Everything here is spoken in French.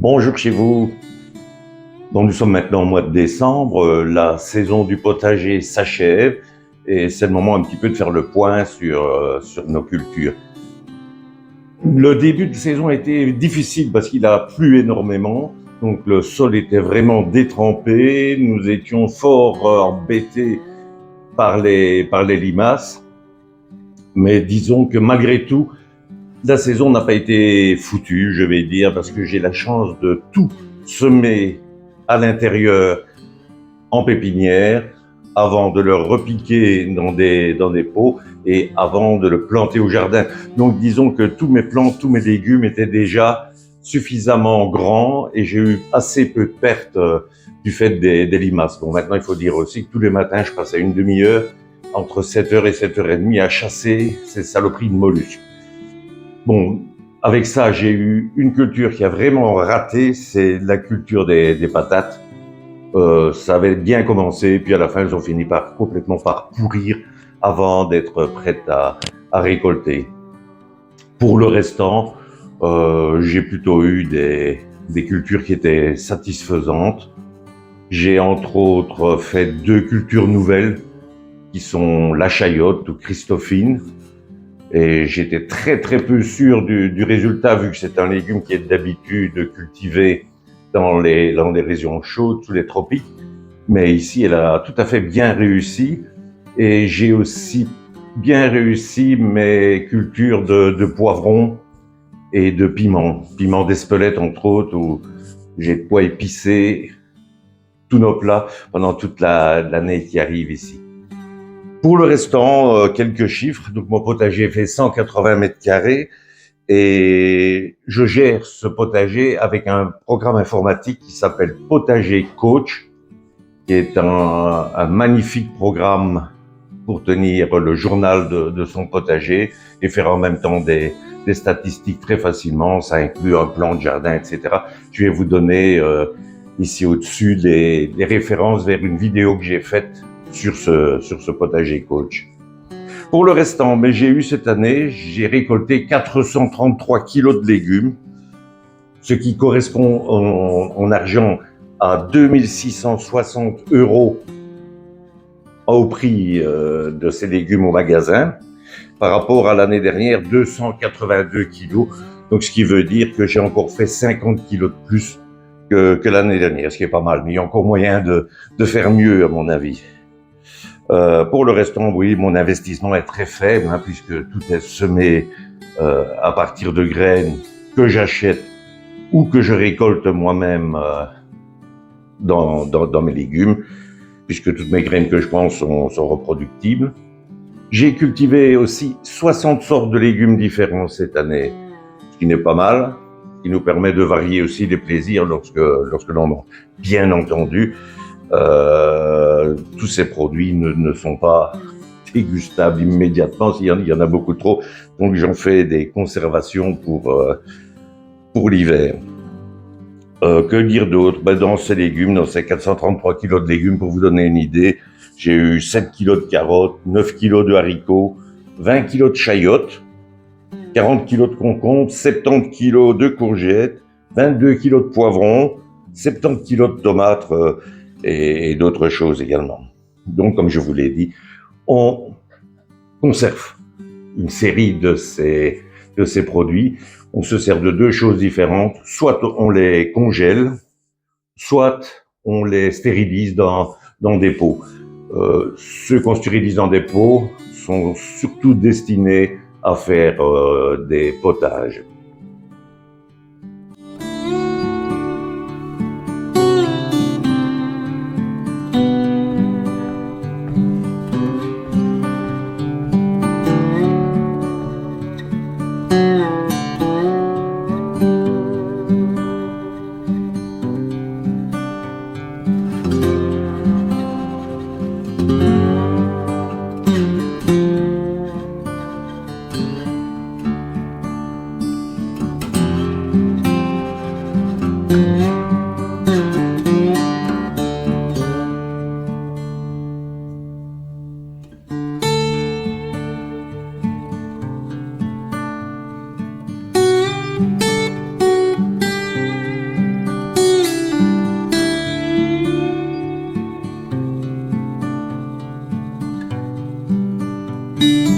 Bonjour chez vous. Bon, nous sommes maintenant au mois de décembre, la saison du potager s'achève et c'est le moment un petit peu de faire le point sur nos cultures. Le début de saison a été difficile parce qu'il a plu énormément, donc le sol était vraiment détrempé, nous étions fort embêtés par les limaces, mais disons que malgré tout, la saison n'a pas été foutue, je vais dire, parce que j'ai la chance de tout semer à l'intérieur en pépinière avant de le repiquer dans des pots et avant de le planter au jardin. Donc disons que tous mes plantes, tous mes légumes étaient déjà suffisamment grands et j'ai eu assez peu de pertes du fait des limaces. Bon, maintenant il faut dire aussi que tous les matins je passais une demi-heure entre 7h et 7h30 à chasser ces saloperies de mollusques. Bon, avec ça, j'ai eu une culture qui a vraiment raté, c'est la culture des patates. Ça avait bien commencé, puis à la fin, elles ont fini par complètement par pourrir avant d'être prêtes à récolter. Pour le restant, j'ai plutôt eu des cultures qui étaient satisfaisantes. J'ai entre autres fait 2 cultures nouvelles qui sont la chayotte ou Christophine. Et j'étais très très peu sûr du résultat vu que c'est un légume qui est d'habitude cultivé dans les régions chaudes, sous les tropiques. Mais ici, elle a tout à fait bien réussi. Et j'ai aussi bien réussi mes cultures de poivrons et de piments. Piments d'Espelette, entre autres, où j'ai de quoi épicer tous nos plats pendant toute l'année qui arrive ici. Pour le restant, quelques chiffres. Donc, mon potager fait 180 mètres carrés et je gère ce potager avec un programme informatique qui s'appelle Potager Coach, qui est un magnifique programme pour tenir le journal de son potager et faire en même temps des statistiques très facilement. Ça inclut un plan de jardin, etc. Je vais vous donner ici au-dessus les références vers une vidéo que j'ai faite sur ce potager coach. Pour le restant, mais j'ai eu cette année, j'ai récolté 433 kilos de légumes, ce qui correspond en argent à 2660 € au prix de ces légumes au magasin, par rapport à l'année dernière, 282 kilos. Donc, ce qui veut dire que j'ai encore fait 50 kilos de plus que l'année dernière, ce qui est pas mal. Mais il y a encore moyen de faire mieux, à mon avis. Pour le restant, oui, mon investissement est très faible, puisque tout est semé à partir de graines que j'achète ou que je récolte moi-même dans mes légumes, puisque toutes mes graines que je prends sont reproductibles. J'ai cultivé aussi 60 sortes de légumes différents cette année, ce qui n'est pas mal, qui nous permet de varier aussi les plaisirs lorsque l'on mange. Bien entendu, tous ces produits ne sont pas dégustables immédiatement, il y en a beaucoup trop, donc j'en fais des conservations pour l'hiver. Que dire d'autre? Dans ces légumes, dans ces 433 kilos de légumes, pour vous donner une idée, j'ai eu 7 kilos de carottes, 9 kilos de haricots, 20 kilos de chayottes, 40 kilos de concombres, 70 kilos de courgettes, 22 kilos de poivrons, 70 kilos de tomates et d'autres choses également. Donc, comme je vous l'ai dit, on conserve une série de ces produits. On se sert de 2 choses différentes. Soit on les congèle, soit on les stérilise dans des pots. Ceux qu'on stérilise dans des pots sont surtout destinés à faire des potages. Thank